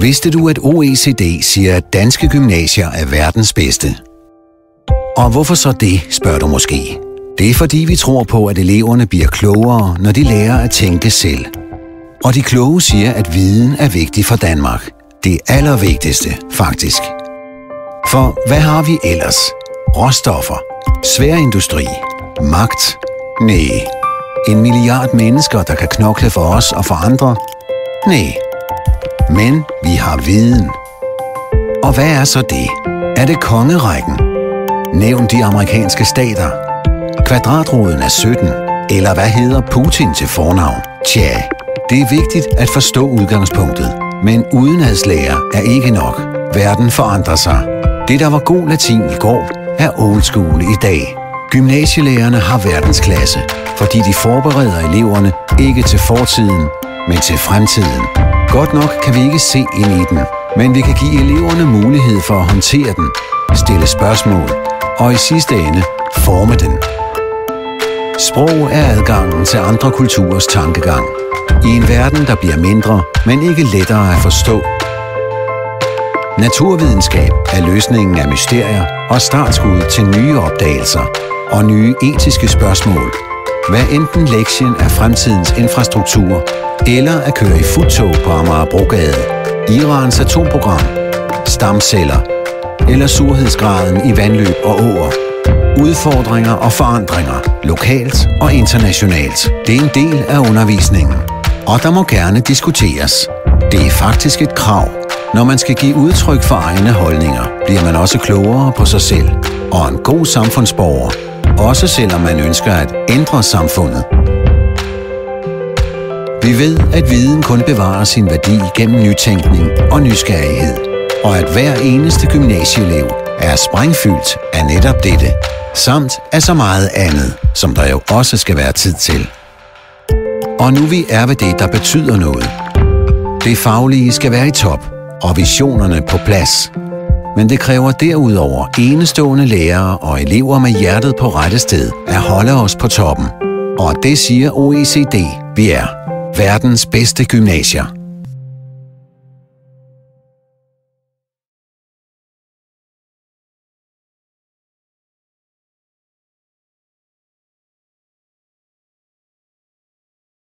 Vidste du, at OECD siger, at danske gymnasier er verdens bedste? Og hvorfor så det, spørger du måske? Det er fordi, vi tror på, at eleverne bliver klogere, når de lærer at tænke selv. Og de kloge siger, at viden er vigtig for Danmark. Det allervigtigste, faktisk. For hvad har vi ellers? Råstoffer, sværindustri, magt? Næh. 1 milliard mennesker, der kan knokle for os og for andre? Næh. Men vi har viden. Og hvad er så det? Er det kongerækken? Nævn de amerikanske stater. Kvadratroden er 17. Eller hvad hedder Putin til fornavn? Tja, det er vigtigt at forstå udgangspunktet. Men udenadslære er ikke nok. Verden forandrer sig. Det, der var god latin i går, er old school i dag. Gymnasielærerne har verdensklasse, fordi de forbereder eleverne ikke til fortiden, men til fremtiden. Godt nok kan vi ikke se ind i den, men vi kan give eleverne mulighed for at håndtere den, stille spørgsmål og i sidste ende forme den. Sprog er adgangen til andre kulturers tankegang. I en verden, der bliver mindre, men ikke lettere at forstå. Naturvidenskab er løsningen af mysterier og startskud til nye opdagelser og nye etiske spørgsmål. Hvad enten lektien er fremtidens infrastruktur, eller at køre i futtog på Amagerbrogade, Irans atomprogram, stamceller, eller surhedsgraden i vandløb og åer. Udfordringer og forandringer, lokalt og internationalt. Det er en del af undervisningen, og der må gerne diskuteres. Det er faktisk et krav. Når man skal give udtryk for egne holdninger, bliver man også klogere på sig selv og en god samfundsborger, også selvom man ønsker at ændre samfundet. Vi ved, at viden kun bevarer sin værdi gennem nytænkning og nysgerrighed, og at hver eneste gymnasieelev er sprængfyldt af netop dette, samt af så meget andet, som der jo også skal være tid til. Og nu vi er ved det, der betyder noget. Det faglige skal være i top, og visionerne på plads. Men det kræver derudover enestående lærere og elever med hjertet på rette sted at holde os på toppen. Og det siger OECD, vi er verdens bedste gymnasier.